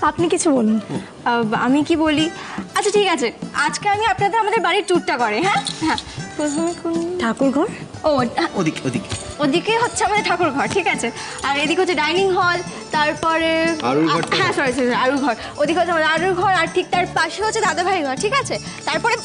আপনি কিছু বলুন। আমি কি বলি? আচ্ছা ঠিক আছে, আজকে আমি আপনাদের আমাদের বাড়ির ট্যুরটা করে। হ্যাঁ হ্যাঁ, প্রথমে কোন ঠাকুর ঘর? ও ওদিকে ওদিকে ওদিকে হচ্ছে আমাদের ঠাকুর ঘর, ঠিক আছে। আর এদিকে হচ্ছে ডাইনিং হল, তারপরে হ্যাঁ সরি সরি আরুর ঘর। ওদিকে হচ্ছে আমাদের আরুর ঘর, আর ঠিক তার পাশে হচ্ছে দাদাভাই ঘর, ঠিক আছে। তারপরে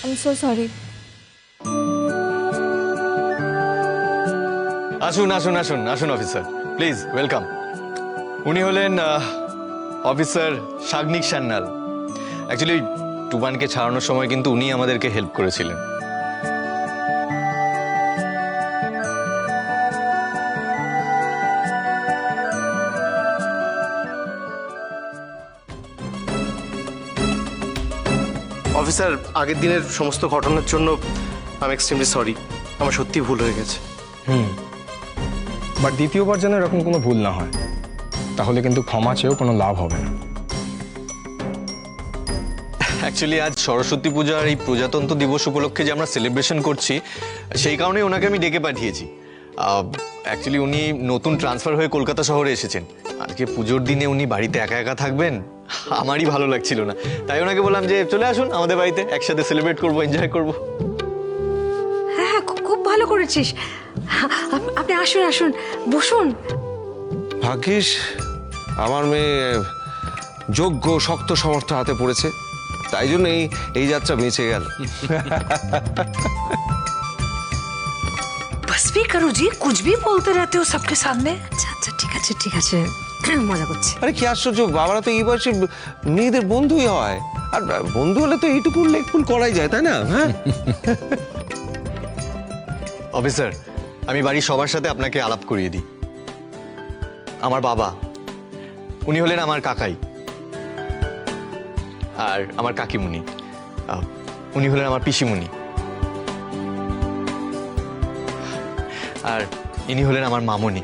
আই এম সো সরি। আসুন আসুন আসুন আসুন অফিসার, প্লিজ ওয়েলকাম। উনি হলেন অফিসার শাগনিক সান্যাল। অ্যাকচুয়ালি টুবানকে ছাড়ানোর সময় কিন্তু উনি আমাদেরকে হেল্প করেছিলেন। অফিসার, আগের দিনের সমস্ত ঘটনার জন্য আমি এক্সট্রিমলি সরি। আমার সত্যি ভুল হয়ে গেছে। বাট দ্বিতীয়বার যেন এরকম কোনো ভুল না হয়, তাহলে কিন্তু ক্ষমা চেয়েও কোনো লাভ হবে না। অ্যাকচুয়ালি আজ সরস্বতী পূজার এই প্রজাতন্ত্র দিবস উপলক্ষে যে আমরা সেলিব্রেশন করছি, সেই কারণে ওনাকে আমি ডেকে পাঠিয়েছি। অ্যাকচুয়ালি উনি নতুন ট্রান্সফার হয়ে কলকাতা শহরে এসেছেন। আজকে পুজোর দিনে উনি বাড়িতে একা একা থাকবেন, আমারই ভালো লাগছিল না। তাই ওনাকে বললাম যে চলে আসুন আমাদের বাড়িতে, একসাথে সেলিব্রেট করবো, এনজয় করবো। হ্যাঁ হ্যাঁ, খুব ভালো করেছিস। আপনি আসুন আসুন, বসুন। ভাগ্যিস আমার মেয়ে যোগ্য শক্ত সমর্থ হাতে পড়েছে, তাই জন্য এই যাত্রা বেঁচে গেল। बस भी करो जी, कुछ भी बोलते रहते हो सबके सामने। আচ্ছা আচ্ছা, ঠিক আছে মজা করছি। আরে কি আশ্চর্য, বাবারা তো এই বয়সে মেয়েদের বন্ধুই হয়, আর বন্ধু হলে তো এইটুকু লেকপুল করাই যায়, তাই না? হ্যাঁ অফিসার, আমি বাড়ির সবার সাথে আপনাকে আলাপ করিয়ে দিই। আমার বাবা, উনি হলেন আমার কাকাই। আর আমার কাকিমুনি, উনি হলেন আমার পিসিমুনি। আর ইনি হলেন আমার মামনি।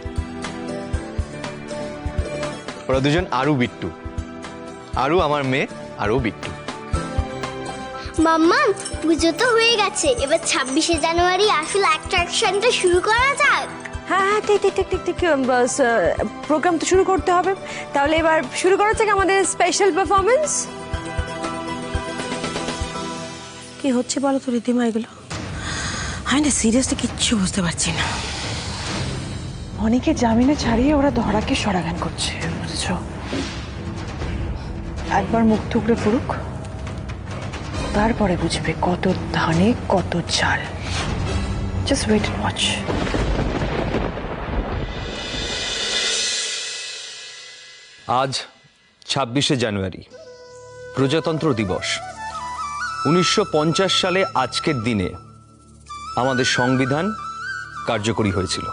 ওরা দুজন আরু বিট্টু। আরু আমার মেয়ে, আরু বিট্টু। মাম্মা, পুজো তো হয়ে গেছে, এবার 26শে জানুয়ারি আসল অ্যাট্রাকশনটা শুরু করা যাক। হ্যাঁ হ্যাঁ, ঠিক বাস, প্রোগ্রাম তো শুরু করতে হবে। তাহলে এবার শুরু করা যাক আমাদের স্পেশাল পারফরমেন্স। কি হচ্ছে বলো তো রীতিমা এগুলো? আমি না সিরিয়াসলি কিচ্ছু বুঝতে পারছি না। অনেকে জামিনে ছাড়িয়ে ওরা ধরাকে সরাগান করছে, বুঝেছ? একবার মুখ টুকরে পড়ুক, তারপরে বুঝবে কত ধানে কত চাল। Just wait and watch. আজ 26শে জানুয়ারি, প্রজাতন্ত্র দিবস। 1950 সালে আজকের দিনে আমাদের সংবিধান কার্যকরী হয়েছিল।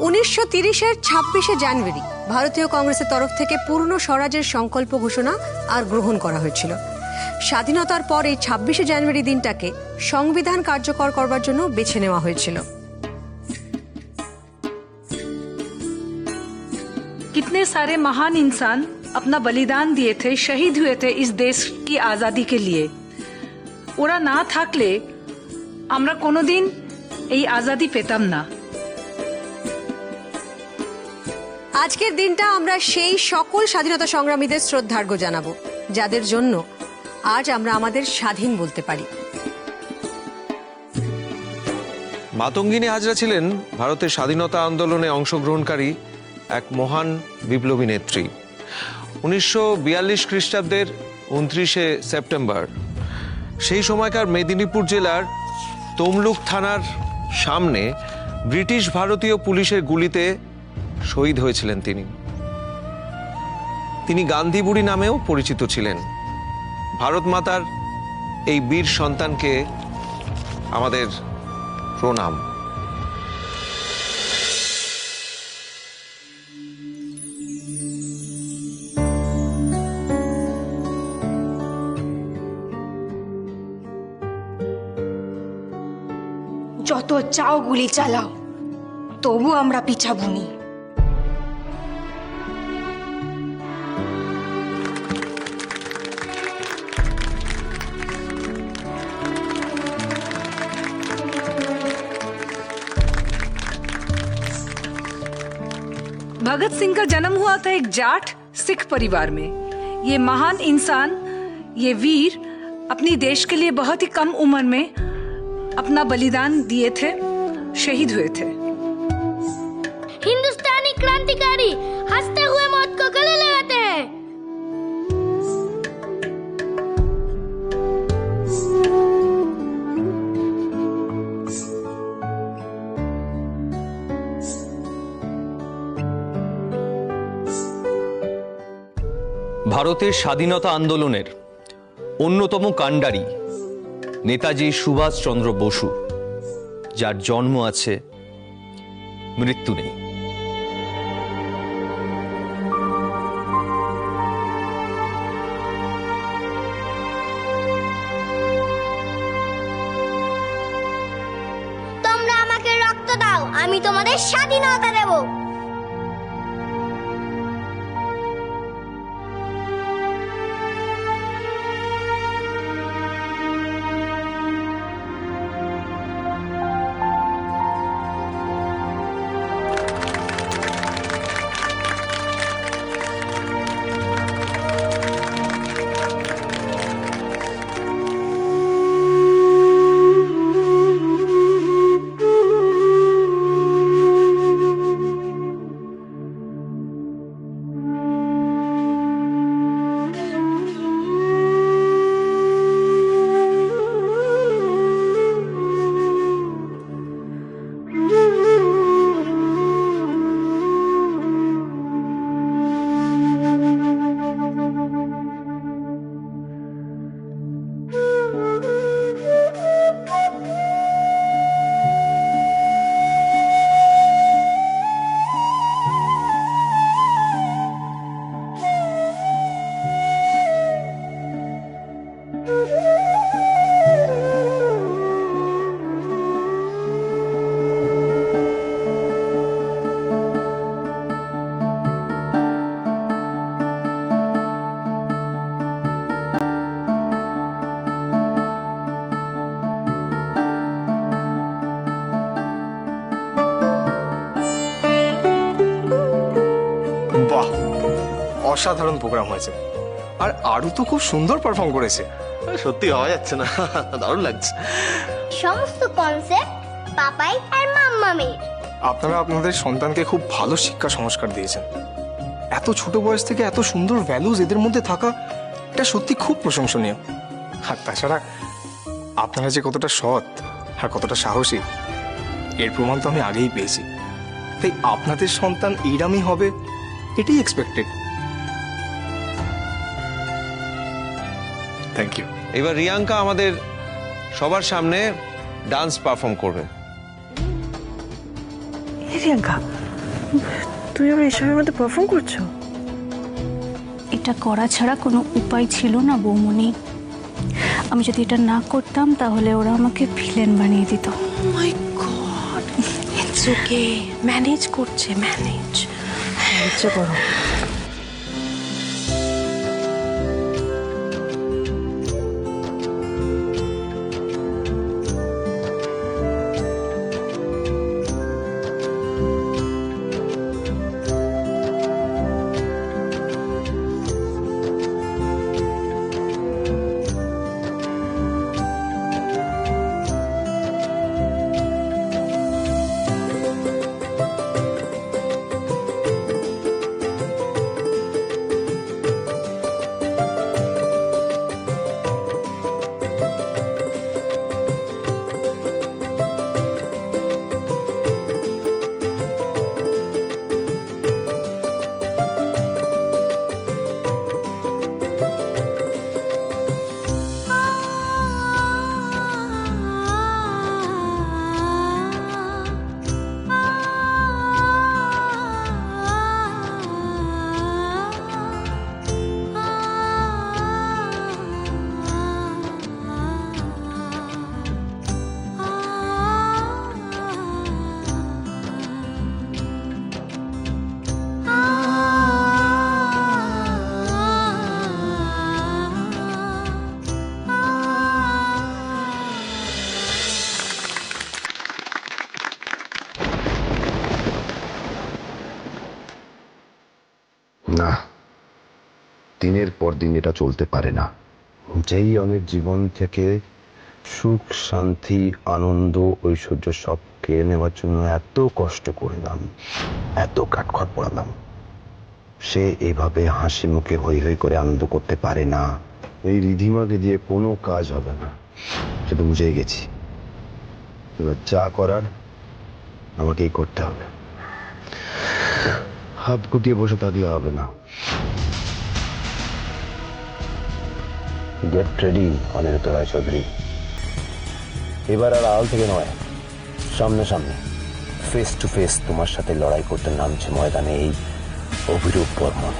1930-এর 26শে জানুয়ারি ভারতীয় কংগ্রেসের তরফ থেকে পূর্ণ স্বরাজের সংকল্প ঘোষণা আর গ্রহণ করা হয়েছিল। স্বাধীনতার পর এই 26শে জানুয়ারি দিনটাকে সংবিধান কার্যকর করবার জন্য বেছে নেওয়া হয়েছিল। कितने सारे महान इंसान अपना बलिदान दिए थे, शहीद हुए थे इस देश की आजादी के लिए। ওরা না থাকলে আমরা কোনোদিন এই আজাদি পেতাম না। আজকের দিনটা আমরা সেই সকল স্বাধীনতা সংগ্রামীদের শ্রদ্ধার্ঘ্য জানাবো, যাদের জন্য আজ আমরা আমাদের স্বাধীন বলতে পারি। মাতঙ্গিনী হাজরা ছিলেন ভারতের স্বাধীনতা আন্দোলনে অংশগ্রহণকারী এক মহান বিপ্লবী নেত্রী। 1942 খ্রিস্টাব্দের 29শে সেপ্টেম্বর সেই সময়কার মেদিনীপুর জেলার তমলুক থানার সামনে ব্রিটিশ ভারতীয় পুলিশের গুলিতে শহীদ হয়েছিলেন তিনি। তিনি গান্ধী বুড়ি নামেও পরিচিত ছিলেন। ভারত মাতার এই বীর সন্তানকে আমাদের প্রণাম। যত চাও গুলি চালাও, তবু আমরা পিছাবুনি। भगत सिंह का जन्म हुआ था एक जाट सिख परिवार में। ये महान इंसान, ये वीर अपनी देश के लिए बहुत ही कम उम्र में अपना बलिदान दिए थे, शहीद हुए थे। हिंदुस्तानी क्रांतिकारी हंसते हुए मौत को गले लगाते हैं। ভারতের স্বাধীনতা আন্দোলনের অন্যতম কাণ্ডারি নেতাজি সুভাষচন্দ্র বসু, যার জন্ম আছে, মৃত্যু নেই। তোমরা আমাকে রক্ত দাও, আমি তোমাদের স্বাধীনতা দেব। বাহ, অসাধারণ প্রোগ্রাম হয়েছে। আর আরু তো খুব সুন্দর পারফর্ম করেছে। সত্যি হওয়া যাচ্ছে না, দারুণ লাগছে। সমস্ত কনসেপ্ট পাপাই আর মাম্মামের। আপনারা আপনাদের সন্তানকে খুব ভালো শিক্ষা সংস্কার দিয়েছেন। এত ছোট বয়স থেকে এত সুন্দর ভ্যালুজ এদের মধ্যে থাকা, এটা সত্যি খুব প্রশংসনীয়। আর তাছাড়া আপনারা যে কতটা সৎ আর কতটা সাহসী, এর প্রমাণ তো আমি আগেই পেয়েছি। তাই আপনাদের সন্তান এইরামই হবে, এটাই এক্সপেক্টেড। Thank you. এবার রিয়াঙ্কা আমাদের সবার সামনে ডান্স পারফর্ম করবে। রিয়াঙ্কা, তুই আবার এসবের মধ্যে পারফর্ম করছো? এটা করা ছাড়া কোনো উপায় ছিল না বৌমনি। আমি যদি এটা না করতাম তাহলে ওরা আমাকে ভিলেন বানিয়ে দিত। মাই গড, ইটস ওকে, ম্যানেজ করছে, ম্যানেজ। হ্যাঁ, ইচ্ছে করো। দিনের পর দিন এটা চলতে পারে না। যেই অনেক জীবন থেকে সুখ, শান্তি, আনন্দ, ঐশ্বর্য সব কেড়ে নেওয়ার জন্য এত কষ্ট করলাম, এত কাঠখড় পড়ালাম, সে এইভাবে হাসি মুখে হই হই করে আনন্দ করতে পারে না। এই রিধিমাকে দিয়ে কোনো কাজ হবে না, সেটা বুঝেই গেছি। এবার যা করার আমাকেই করতে হবে, হাত গুটিয়ে বসে থাকলে হবে না। গেট রেডি অনিরুদ্ধ রায় চৌধুরী। এবার আর আড়াল থেকে নয়, সামনে সামনে ফেস টু ফেস তোমার সাথে লড়াই করতে নামছে ময়দানে এই অভিরূপ বর্মন।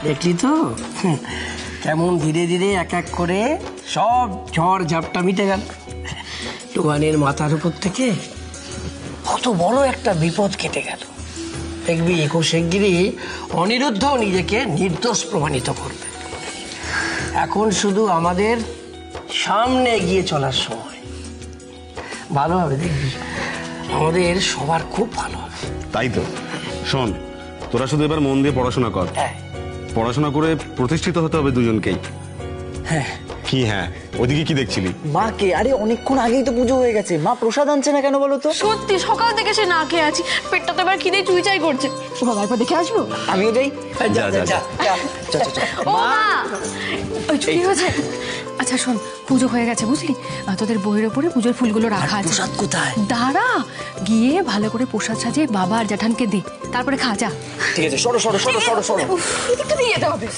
দেখলি তো কেমন ধীরে ধীরে এক এক করে সব ঝড় ঝাপটা মিটে গেল। টুয়ানের মাথার উপর থেকে কত বড় একটা বিপদ কেটে গেল। দেখবি খুব শিগগিরই অনিরুদ্ধ নিজেকে নির্দোষ প্রমাণিত করবে। এখন শুধু আমাদের সামনে এগিয়ে চলার সময়। ভালো হবে, দেখবি আমাদের সবার খুব ভালো হবে। তাই তো। শোন, তোরা শুধু এবার মন দিয়ে পড়াশোনা কর। হ্যাঁ, পড়াশোনা করে প্রতিষ্ঠিত হতে হবে দুজনকেই। হ্যাঁ। কি হ্যাঁ? ওদিকে কি দেখছিলি? মাকে, আরে অনেকক্ষণ আগেই তো পুজো হয়ে গেছে, মা প্রসাদ আনছে না কেন বলো তো? সত্যি সকাল থেকে সে না খেয়ে আছি, পেটটা তো এবার খিদে চুইচাই করছে। বাবা একবার দেখে আসবো। আমিও যাই। যা যা যা ও মা, ওই ছুটি হয়েছে। আচ্ছা শোন, পুজো হয়ে গেছে বুঝলি, তোদের বইয়ের ওপরে পুজোর ফুলগুলো রাখা আছে। প্রসাদ কোথায়? দাঁড়া, গিয়ে ভালো করে প্রসাদ সাজিয়ে বাবা আর জ্যাঠানকে দে, তারপরে খা যা। ঠিক আছে, সরো সরো সরো সরো সরো। এদিকটা দিয়ে যেতে হবে।